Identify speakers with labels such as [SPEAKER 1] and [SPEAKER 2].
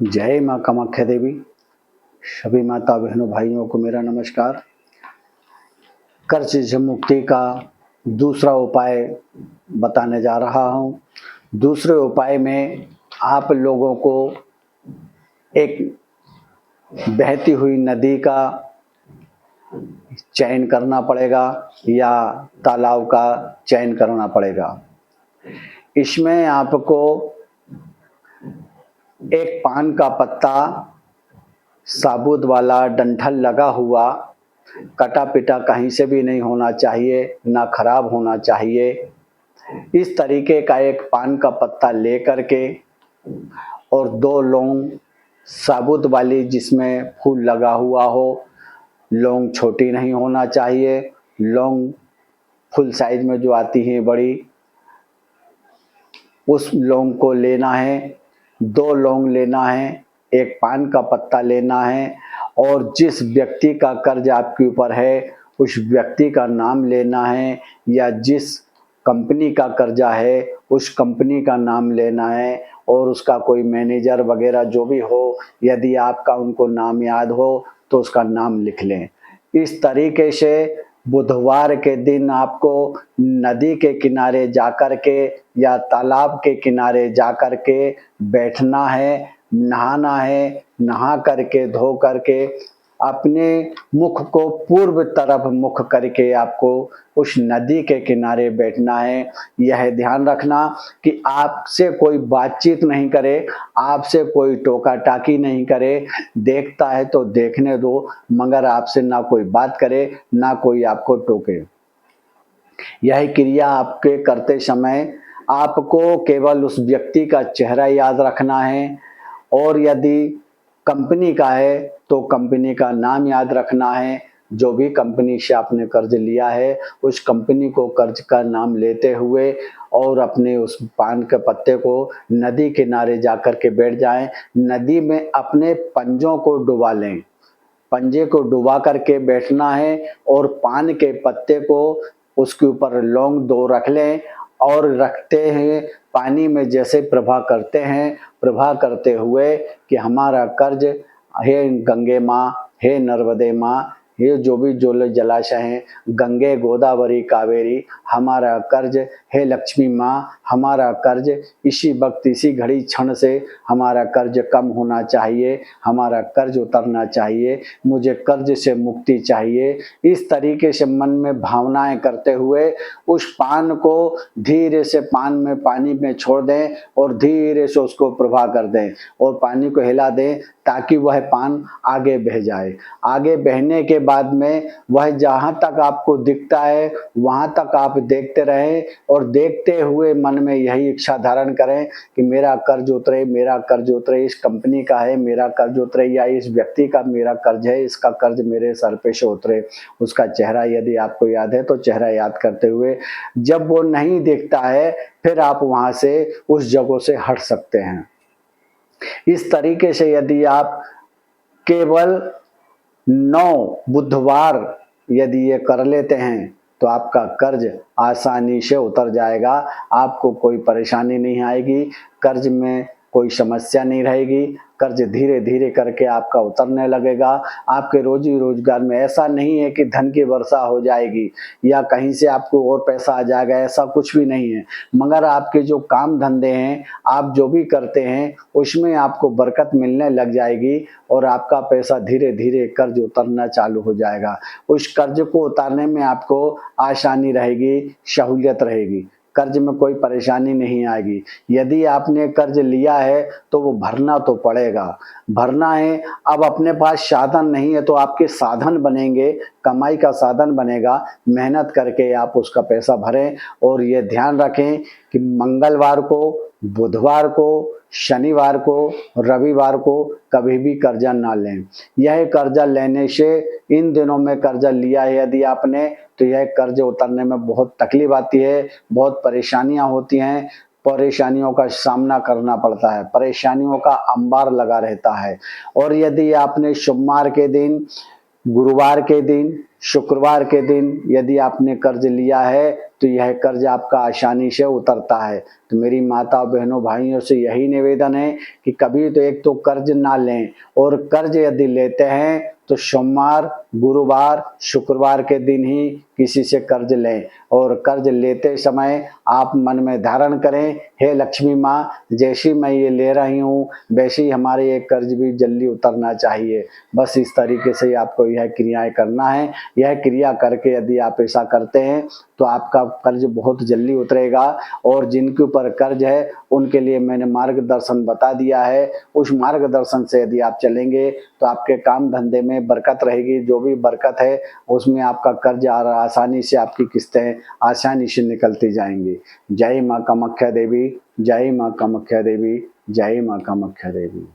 [SPEAKER 1] जय माँ कामाख्या देवी। सभी माता बहनों भाइयों को मेरा नमस्कार। कर्ज से मुक्ति का दूसरा उपाय बताने जा रहा हूँ। दूसरे उपाय में आप लोगों को एक बहती हुई नदी का चयन करना पड़ेगा या तालाब का चयन करना पड़ेगा। इसमें आपको एक पान का पत्ता, साबुत वाला डंठल लगा हुआ, कटा पिटा कहीं से भी नहीं होना चाहिए, ना खराब होना चाहिए। इस तरीके का एक पान का पत्ता ले करके और 2 लौंग साबुत वाली जिसमें फूल लगा हुआ हो, लौंग छोटी नहीं होना चाहिए, लौंग फुल साइज में जो आती है बड़ी, उस लौंग को लेना है। 2 लौंग लेना है, एक पान का पत्ता लेना है और जिस व्यक्ति का कर्ज आपके ऊपर है उस व्यक्ति का नाम लेना है या जिस कंपनी का कर्जा है उस कंपनी का नाम लेना है और उसका कोई मैनेजर वगैरह जो भी हो, यदि आपका उनको नाम याद हो तो उसका नाम लिख लें। इस तरीके से बुधवार के दिन आपको नदी के किनारे जाकर के या तालाब के किनारे जाकर के बैठना है, नहाना है, नहा करके धो करके अपने मुख को पूर्व तरफ मुख करके आपको उस नदी के किनारे बैठना है। यह ध्यान रखना कि आपसे कोई बातचीत नहीं करे, आपसे कोई टोका टाकी नहीं करे। देखता है तो देखने दो, मगर आपसे ना कोई बात करे, ना कोई आपको टोके। यह क्रिया आपके करते समय आपको केवल उस व्यक्ति का चेहरा याद रखना है और यदि कंपनी का है तो कंपनी का नाम याद रखना है। जो भी कंपनी से आपने कर्ज लिया है उस कंपनी को कर्ज का नाम लेते हुए और अपने उस पान के पत्ते को नदी किनारे जाकर के बैठ जाएं। नदी में अपने पंजों को डुबा लें, पंजे को डुबा करके बैठना है और पान के पत्ते को उसके ऊपर लौंग 2 रख लें और रखते हैं पानी में जैसे प्रभा करते हैं, प्रभा करते हुए कि हमारा कर्ज हे गंगे माँ, हे नर्मदे माँ, ये जो भी जल जलाशय हैं, गंगे गोदावरी कावेरी, हमारा कर्ज हे लक्ष्मी माँ, हमारा कर्ज इसी वक्त इसी घड़ी क्षण से हमारा कर्ज कम होना चाहिए, हमारा कर्ज उतरना चाहिए, मुझे कर्ज से मुक्ति चाहिए। इस तरीके से मन में भावनाएं करते हुए उस पान को धीरे से पान में पानी में छोड़ दें और धीरे से उसको प्रवाह कर दें और पानी को हिला दें ताकि वह पान आगे बह जाए। आगे बहने के बाद में वह जहाँ तक आपको दिखता है वहाँ तक आप देखते रहें और देखते हुए मन में यही इच्छा धारण करें कि मेरा कर्ज उतरे, मेरा कर्ज उतरे, इस कंपनी का है मेरा कर्ज उतरे या इस व्यक्ति का मेरा कर्ज है इसका कर्ज मेरे सर पे से उतरे। उसका चेहरा यदि आपको याद है तो चेहरा याद करते हुए जब वो नहीं दिखता है फिर आप वहाँ से उस जगह से हट सकते हैं। इस तरीके से यदि आप केवल 9 बुधवार यदि ये कर लेते हैं तो आपका कर्ज आसानी से उतर जाएगा, आपको कोई परेशानी नहीं आएगी, कर्ज में कोई समस्या नहीं रहेगी, कर्ज धीरे धीरे करके आपका उतरने लगेगा। आपके रोजी रोजगार में ऐसा नहीं है कि धन की वर्षा हो जाएगी या कहीं से आपको और पैसा आ जाएगा, ऐसा कुछ भी नहीं है, मगर आपके जो काम धंधे हैं, आप जो भी करते हैं उसमें आपको बरकत मिलने लग जाएगी और आपका पैसा धीरे धीरे कर्ज उतरना चालू हो जाएगा। उस कर्ज को उतारने में आपको आसानी रहेगी, सहूलियत रहेगी, कर्ज में कोई परेशानी नहीं आएगी। यदि आपने कर्ज लिया है तो वो भरना तो पड़ेगा, भरना है। अब अपने पास साधन नहीं है तो आपके साधन बनेंगे, कमाई का साधन बनेगा, मेहनत करके आप उसका पैसा भरें। और ये ध्यान रखें कि मंगलवार को, बुधवार को, शनिवार को, रविवार को कभी भी कर्जा ना लें। यह कर्जा लेने से, इन दिनों में कर्जा लिया है यदि आपने तो यह कर्ज उतरने में बहुत तकलीफ आती है, बहुत परेशानियां होती हैं, परेशानियों का सामना करना पड़ता है, परेशानियों का अंबार लगा रहता है। और यदि आपने सोमवार के दिन, गुरुवार के दिन, शुक्रवार के दिन यदि आपने कर्ज लिया है तो तो यह कर्ज आपका आसानी से उतरता है। तो मेरी माता बहनों भाइयों से यही निवेदन है कि कभी तो एक तो कर्ज ना लें, और कर्ज यदि लेते हैं तो सोमवार, गुरुवार, शुक्रवार के दिन ही किसी से कर्ज लें। और कर्ज लेते समय आप मन में धारण करें, हे लक्ष्मी माँ, जैसी मैं ये ले रही हूँ वैसे ही हमारे ये कर्ज भी जल्दी उतरना चाहिए। बस इस तरीके से आपको यह क्रियाएं करना है। यह क्रिया करके यदि आप ऐसा करते हैं तो आपका कर्ज बहुत जल्दी उतरेगा। और जिनके ऊपर कर्ज है उनके लिए मैंने मार्गदर्शन बता दिया है। उस मार्गदर्शन से यदि आप चलेंगे तो आपके काम धंधे में बरकत रहेगी। जो भी बरकत है उसमें आपका कर्ज आसानी से, आपकी किस्तें आसानी से निकलती जाएंगी। जय माँ कामाख्या देवी, जय माँ कामाख्या देवी, जय माँ कामाख्या देवी।